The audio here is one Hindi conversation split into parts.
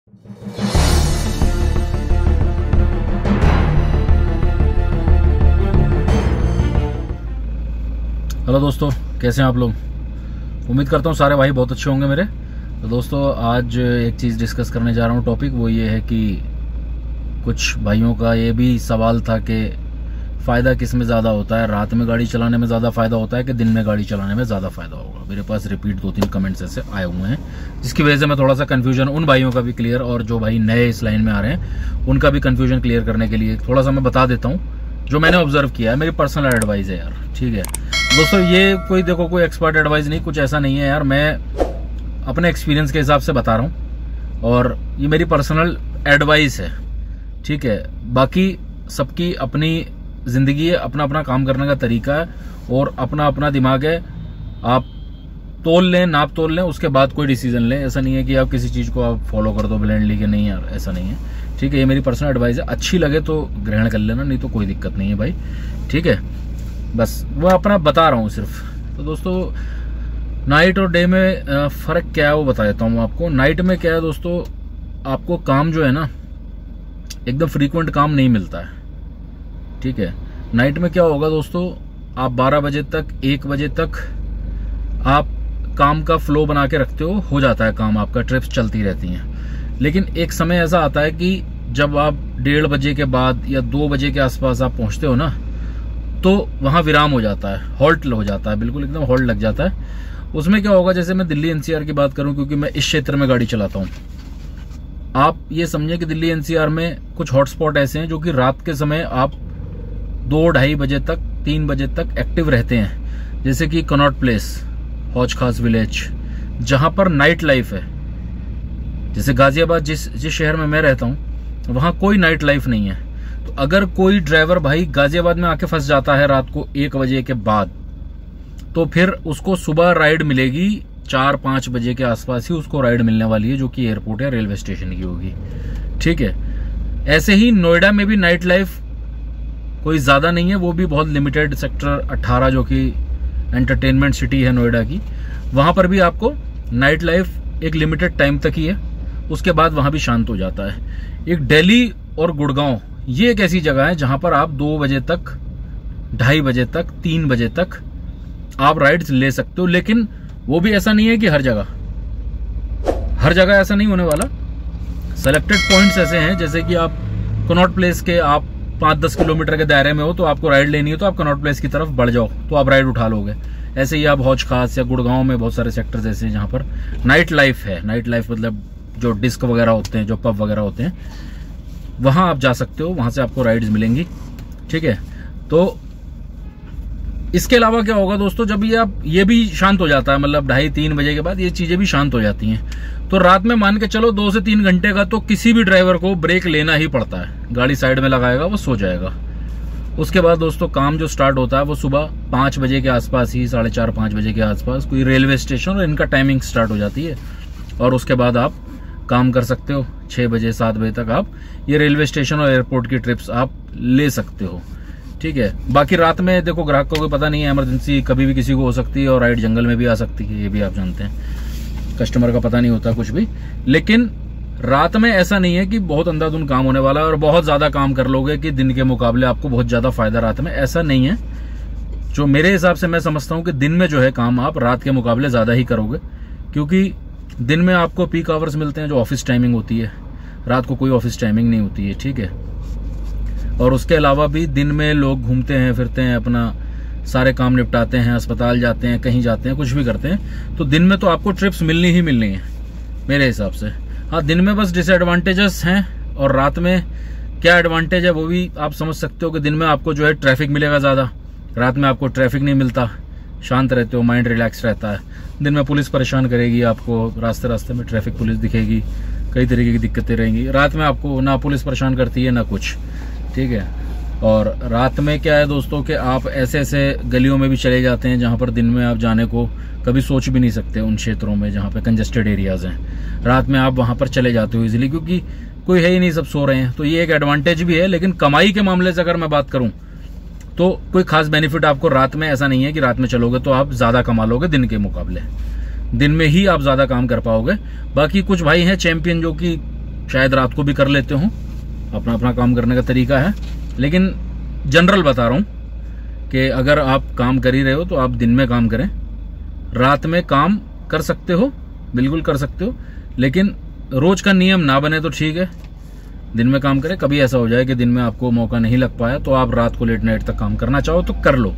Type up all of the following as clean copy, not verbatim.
हेलो दोस्तों, कैसे हैं आप लोग। उम्मीद करता हूँ सारे भाई बहुत अच्छे होंगे मेरे। तो दोस्तों आज एक चीज़ डिस्कस करने जा रहा हूँ। टॉपिक वो ये है कि कुछ भाइयों का ये भी सवाल था कि फ़ायदा किस में ज़्यादा होता है, रात में गाड़ी चलाने में ज़्यादा फ़ायदा होता है कि दिन में गाड़ी चलाने में ज़्यादा फ़ायदा होगा। मेरे पास रिपीट 2-3 कमेंट्स ऐसे आए हुए हैं, जिसकी वजह से मैं थोड़ा सा कन्फ्यूजन उन भाइयों का भी क्लियर, और जो भाई नए इस लाइन में आ रहे हैं उनका भी कन्फ्यूजन क्लियर करने के लिए थोड़ा सा मैं बता देता हूँ जो मैंने ऑब्जर्व किया है। मेरी पर्सनल एडवाइस है यार, ठीक है दोस्तों। ये कोई देखो कोई एक्सपर्ट एडवाइस नहीं, कुछ ऐसा नहीं है यार, मैं अपने एक्सपीरियंस के हिसाब से बता रहा हूँ और ये मेरी पर्सनल एडवाइस है, ठीक है। बाकी सबकी अपनी जिंदगी है, अपना अपना काम करने का तरीका है और अपना अपना दिमाग है। आप तोल लें, नाप तोल लें, उसके बाद कोई डिसीजन लें। ऐसा नहीं है कि आप किसी चीज को आप फॉलो कर दो ब्लाइंडली कि नहीं यार, ऐसा नहीं है, ठीक है। ये मेरी पर्सनल एडवाइस है, अच्छी लगे तो ग्रहण कर लेना, नहीं तो कोई दिक्कत नहीं है भाई, ठीक है। बस वो अपना बता रहा हूँ सिर्फ। तो दोस्तों नाइट और डे में फ़र्क क्या है वो बता देता हूँ आपको। नाइट में क्या है दोस्तों, आपको काम जो है ना एकदम फ्रीक्वेंट काम नहीं मिलता है, ठीक है। नाइट में क्या होगा दोस्तों, आप 12 बजे तक 1 बजे तक आप काम का फ्लो बना के रखते हो जाता है काम आपका, ट्रिप्स चलती रहती हैं। लेकिन एक समय ऐसा आता है कि जब आप 1:30 बजे के बाद या 2 बजे के आसपास आप पहुंचते हो ना, तो वहां विराम हो जाता है, हॉल्ट हो जाता है, बिल्कुल एकदम हॉल्ट लग जाता है। उसमें क्या होगा, जैसे मैं दिल्ली एनसीआर की बात करूं क्योंकि मैं इस क्षेत्र में गाड़ी चलाता हूं, आप ये समझें कि दिल्ली एनसीआर में कुछ हॉटस्पॉट ऐसे हैं जो कि रात के समय आप 2-2:30 बजे तक 3 बजे तक एक्टिव रहते हैं। जैसे कि कनॉट प्लेस, हौज खास विलेज, जहां पर नाइट लाइफ है। जैसे गाजियाबाद जिस शहर में मैं रहता हूं वहां कोई नाइट लाइफ नहीं है। तो अगर कोई ड्राइवर भाई गाजियाबाद में आके फंस जाता है रात को 1 बजे के बाद, तो फिर उसको सुबह राइड मिलेगी 4-5 बजे के आसपास ही उसको राइड मिलने वाली है, जो कि एयरपोर्ट या रेलवे स्टेशन की होगी, ठीक है। ऐसे ही नोएडा में भी नाइट लाइफ कोई ज्यादा नहीं है, वो भी बहुत लिमिटेड, सेक्टर 18 जो कि एंटरटेनमेंट सिटी है नोएडा की, वहां पर भी आपको नाइट लाइफ एक लिमिटेड टाइम तक ही है, उसके बाद वहां भी शांत हो जाता है। एक दिल्ली और गुड़गांव ये एक ऐसी जगह है जहां पर आप 2 बजे तक, 2:30 बजे तक, 3 बजे तक आप राइड्स ले सकते हो। लेकिन वो भी ऐसा नहीं है कि हर जगह ऐसा नहीं होने वाला। सेलेक्टेड पॉइंट्स ऐसे हैं, जैसे कि आप कनॉट प्लेस के आप 5-10 किलोमीटर के दायरे में हो, तो आपको राइड लेनी है तो आप कनॉट प्लेस की तरफ बढ़ जाओ तो आप राइड उठा लोगे। ऐसे ही आप हौज खास या गुड़गांव में बहुत सारे सेक्टर्स ऐसे हैं जहां पर नाइट लाइफ है। नाइट लाइफ मतलब जो डिस्क वगैरह होते हैं, जो पब वगैरह होते हैं, वहां आप जा सकते हो, वहां से आपको राइड्स मिलेंगी, ठीक है। तो इसके अलावा क्या होगा दोस्तों, जब ये भी शांत हो जाता है, मतलब 2:30-3 बजे के बाद ये चीजें भी शांत हो जाती हैं, तो रात में मान के चलो 2 से 3 घंटे का तो किसी भी ड्राइवर को ब्रेक लेना ही पड़ता है। गाड़ी साइड में लगाएगा, वो सो जाएगा। उसके बाद दोस्तों काम जो स्टार्ट होता है वो सुबह 5 बजे के आसपास ही, 4:30-5 बजे के आसपास कोई रेलवे स्टेशन और इनका टाइमिंग स्टार्ट हो जाती है, और उसके बाद आप काम कर सकते हो 6 बजे 7 बजे तक आप ये रेलवे स्टेशन और एयरपोर्ट की ट्रिप्स आप ले सकते हो, ठीक है। बाकी रात में देखो ग्राहक को कोई पता नहीं है, इमरजेंसी कभी भी किसी को हो सकती है और राइड जंगल में भी आ सकती है, ये भी आप जानते हैं, कस्टमर का पता नहीं होता कुछ भी। लेकिन रात में ऐसा नहीं है कि बहुत अंधाधुंध काम होने वाला है और बहुत ज्यादा काम कर लोगे कि दिन के मुकाबले आपको बहुत ज्यादा फायदा रात में, ऐसा नहीं है। जो मेरे हिसाब से मैं समझता हूं कि दिन में जो है काम आप रात के मुकाबले ज्यादा ही करोगे, क्योंकि दिन में आपको पीक आवर्स मिलते हैं जो ऑफिस टाइमिंग होती है, रात को कोई ऑफिस टाइमिंग नहीं होती है, ठीक है। और उसके अलावा भी दिन में लोग घूमते हैं, फिरते हैं, अपना सारे काम निपटाते हैं, अस्पताल जाते हैं, कहीं जाते हैं, कुछ भी करते हैं, तो दिन में तो आपको ट्रिप्स मिलनी ही मिलनी है मेरे हिसाब से। हाँ, दिन में बस डिसएडवांटेजेस हैं, और रात में क्या एडवांटेज है वो भी आप समझ सकते हो कि दिन में आपको जो है ट्रैफिक मिलेगा ज्यादा, रात में आपको ट्रैफिक नहीं मिलता, शांत रहते हो, माइंड रिलैक्स रहता है। दिन में पुलिस परेशान करेगी आपको, रास्ते रास्ते में ट्रैफिक पुलिस दिखेगी, कई तरीके की दिक्कतें रहेंगी। रात में आपको ना पुलिस परेशान करती है ना कुछ, ठीक है। और रात में क्या है दोस्तों कि आप ऐसे ऐसे गलियों में भी चले जाते हैं जहां पर दिन में आप जाने को कभी सोच भी नहीं सकते, उन क्षेत्रों में जहां पे कंजेस्टेड एरियाज हैं, रात में आप वहां पर चले जाते हो इजीली, क्योंकि कोई है ही नहीं, सब सो रहे हैं। तो ये एक एडवांटेज भी है। लेकिन कमाई के मामले से अगर मैं बात करूं तो कोई खास बेनिफिट आपको रात में ऐसा नहीं है कि रात में चलोगे तो आप ज्यादा कमा लोगे दिन के मुकाबले, दिन में ही आप ज्यादा काम कर पाओगे। बाकी कुछ भाई हैं चैंपियन जो कि शायद रात को भी कर लेते हो, अपना अपना काम करने का तरीका है, लेकिन जनरल बता रहा हूँ कि अगर आप काम कर ही रहे हो तो आप दिन में काम करें। रात में काम कर सकते हो, बिल्कुल कर सकते हो, लेकिन रोज का नियम ना बने तो ठीक है, दिन में काम करें। कभी ऐसा हो जाए कि दिन में आपको मौका नहीं लग पाया तो आप रात को लेट नाइट तक काम करना चाहो तो कर लो।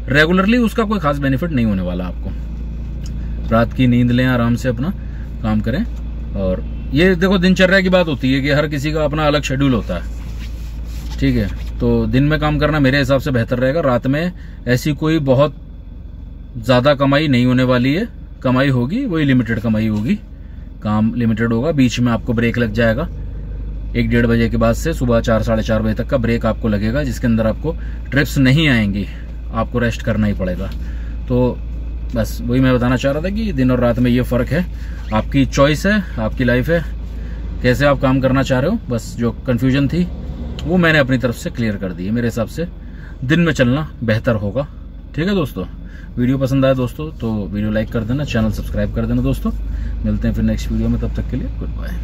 रेगुलरली उसका कोई खास बेनिफिट नहीं होने वाला आपको। रात की नींद लें, आराम से अपना काम करें। और ये देखो दिनचर्या की बात होती है कि हर किसी का अपना अलग शेड्यूल होता है, ठीक है। तो दिन में काम करना मेरे हिसाब से बेहतर रहेगा। रात में ऐसी कोई बहुत ज्यादा कमाई नहीं होने वाली है, कमाई होगी वही लिमिटेड कमाई होगी, काम लिमिटेड होगा। बीच में आपको ब्रेक लग जाएगा, 1-1:30 बजे के बाद से सुबह 4 साढ़े 4 बजे तक का ब्रेक आपको लगेगा, जिसके अंदर आपको ट्रिप्स नहीं आएंगी, आपको रेस्ट करना ही पड़ेगा। तो बस वही मैं बताना चाह रहा था कि दिन और रात में ये फर्क है, आपकी चॉइस है, आपकी लाइफ है, कैसे आप काम करना चाह रहे हो। बस जो कंफ्यूजन थी वो मैंने अपनी तरफ से क्लियर कर दी है। मेरे हिसाब से दिन में चलना बेहतर होगा, ठीक है दोस्तों। वीडियो पसंद आया दोस्तों तो वीडियो लाइक कर देना, चैनल सब्सक्राइब कर देना दोस्तों। मिलते हैं फिर नेक्स्ट वीडियो में, तब तक के लिए गुड बाय।